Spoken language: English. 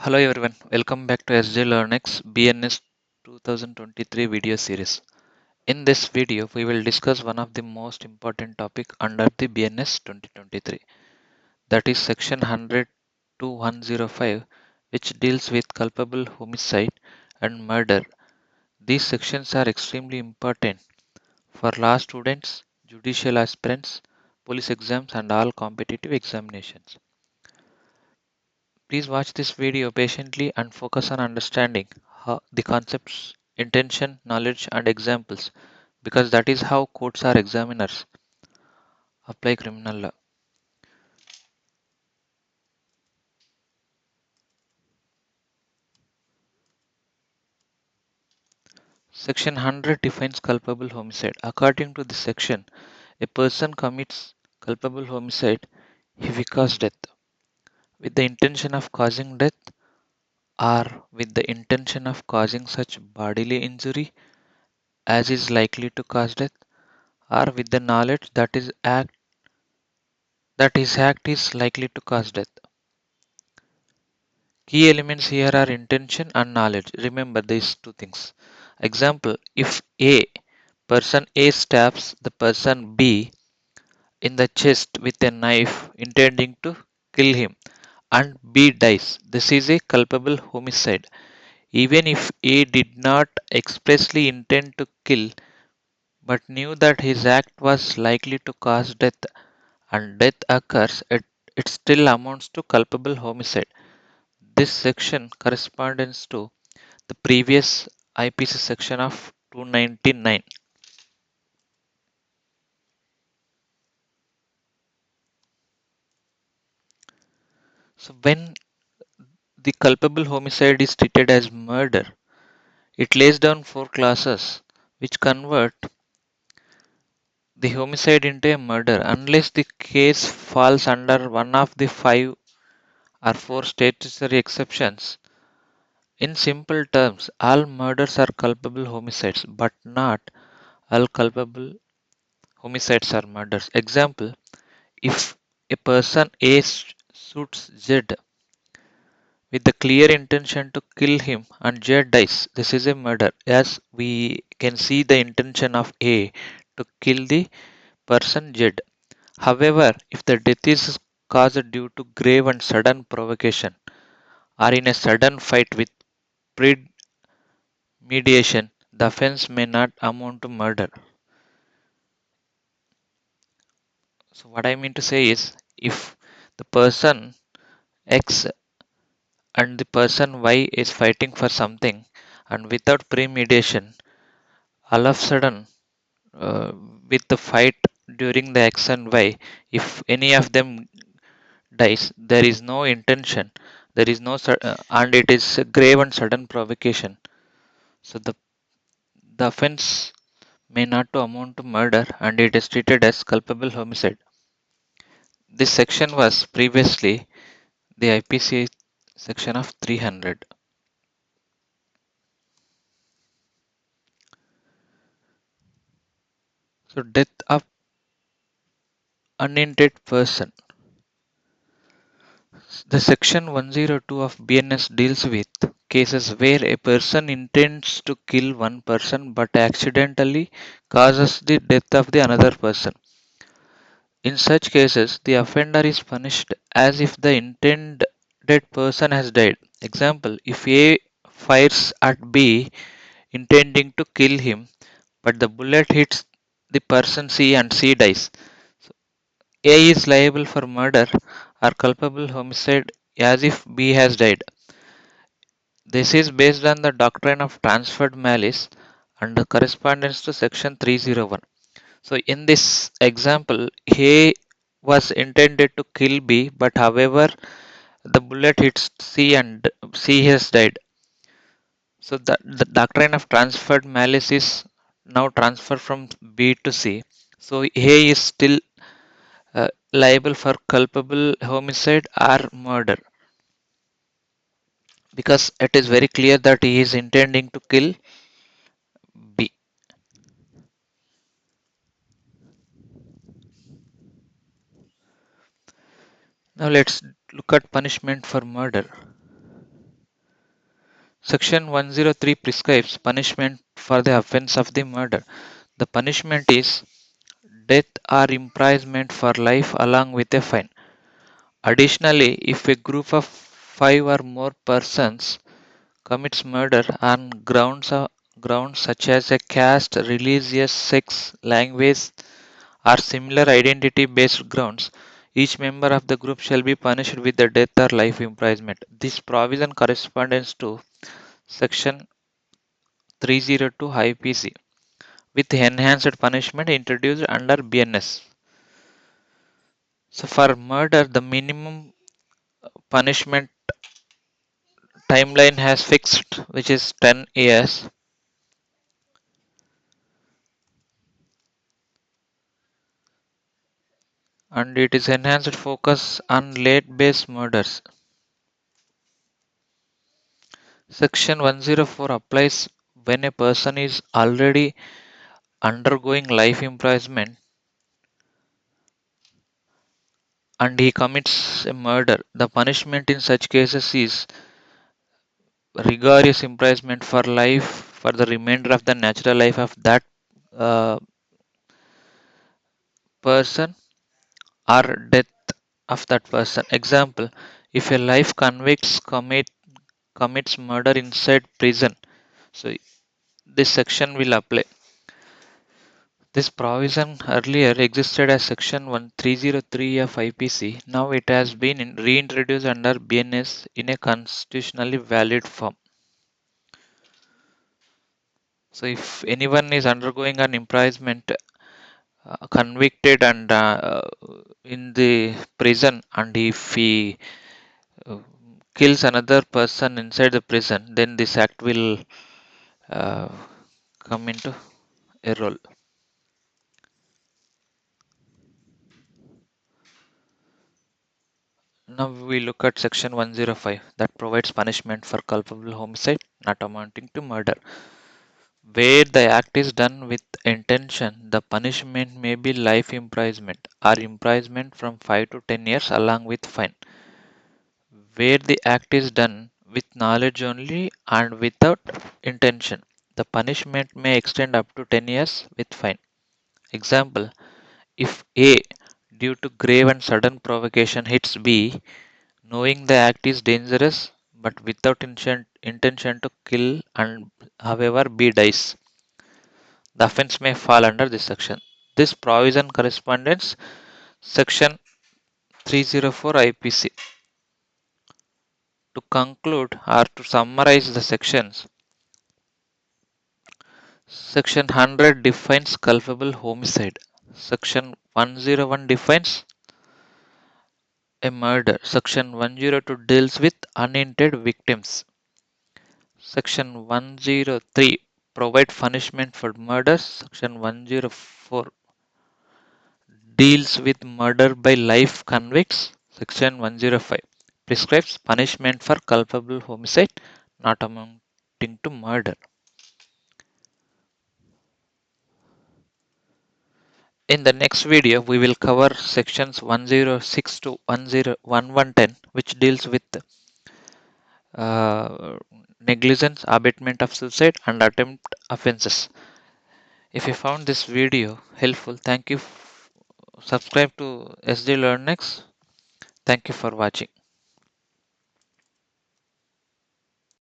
Hello everyone, welcome back to SJ LearnX BNS 2023 video series. In this video, we will discuss one of the most important topic under the BNS 2023, that is section 100 to 105, which deals with culpable homicide and murder. These sections are extremely important for law students, judicial aspirants, police exams and all competitive examinations. Please watch this video patiently and focus on understanding how the concepts, intention, knowledge, and examples, because that is how courts or examiners apply criminal law. Section 100 defines culpable homicide. According to this section, a person commits culpable homicide if he causes death with the intention of causing death or with the intention of causing such bodily injury as is likely to cause death, or with the knowledge that his act is likely to cause death. Key elements here are intention and knowledge. Remember these two things. Example, if person A stabs the person B in the chest with a knife intending to kill him and B dies, this is a culpable homicide. Even if A did not expressly intend to kill but knew that his act was likely to cause death and death occurs, it still amounts to culpable homicide. This section corresponds to the previous IPC section of 299. So when the culpable homicide is treated as murder, it lays down four clauses which convert the homicide into a murder unless the case falls under one of the five or four statutory exceptions. In simple terms, all murders are culpable homicides, but not all culpable homicides are murders. Example, if a person A shoots Z with the clear intention to kill him and J dies, this is a murder, as we can see the intention of A to kill the person Z. However, if the death is caused due to grave and sudden provocation or in a sudden fight with premeditation, the offense may not amount to murder. So, what I mean to say is, if the person X and the person Y is fighting for something and without premeditation, all of a sudden, uh, with the fight during the X and Y, if any of them dies, there is no intention, there is no, and it is a grave and sudden provocation. So the offense may not to amount to murder and it is treated as culpable homicide. This section was previously the IPC section of 300. So death of unintended person. The section 102 of BNS deals with cases where a person intends to kill one person but accidentally causes the death of the another person. In such cases, the offender is punished as if the intended person has died. Example, if A fires at B intending to kill him, but the bullet hits the person C and C dies, A is liable for murder or culpable homicide as if B has died. This is based on the doctrine of transferred malice and the correspondence to section 301. So in this example, A was intended to kill B, but however, the bullet hits C and C has died. So the doctrine of transferred malice is now transferred from B to C. So A is still liable for culpable homicide or murder because it is very clear that he is intending to kill B. Now let's look at punishment for murder. Section 103 prescribes punishment for the offense of the murder. The punishment is death or imprisonment for life along with a fine. Additionally, if a group of five or more persons commits murder on grounds such as a caste, religious, sex, language, or similar identity-based grounds, each member of the group shall be punished with the death or life imprisonment. This provision corresponds to Section 302 IPC with enhanced punishment introduced under BNS. So for murder, the minimum punishment timeline has fixed, which is 10 years, and it is enhanced focus on late-based murders. Section 104 applies when a person is already undergoing life imprisonment and he commits a murder. The punishment in such cases is rigorous imprisonment for life for the remainder of the natural life of that uh, person or death of that person. Example, if a life commits murder inside prison, so this section will apply. This provision earlier existed as Section 1303 of IPC. Now it has been reintroduced under BNS in a constitutionally valid form. So if anyone is undergoing an imprisonment, convicted and in the prison, and if he uh, kills another person inside the prison, then this act will uh, come into a role. Now we look at section 105 that provides punishment for culpable homicide not amounting to murder. Where the act is done with intention, the punishment may be life imprisonment or imprisonment from 5 to 10 years along with fine. Where the act is done with knowledge only and without intention, the punishment may extend up to 10 years with fine. Example, if A, due to grave and sudden provocation, hits B, knowing the act is dangerous but without intention to kill, and however B dies, the offense may fall under this section. This provision corresponds section 304 IPC. To conclude or to summarize the sections, section 100 defines culpable homicide. Section 101 defines a murder. Section 102 deals with unintended victims. Section 103 provide punishment for murders. Section 104 deals with murder by life convicts. Section 105 prescribes punishment for culpable homicide not amounting to murder. In the next video, we will cover sections 106 to 1110, which deals with uh, negligence, abatement of suicide, and attempt offences. If you found this video helpful, thank you. Subscribe to SD LearnX. Thank you for watching.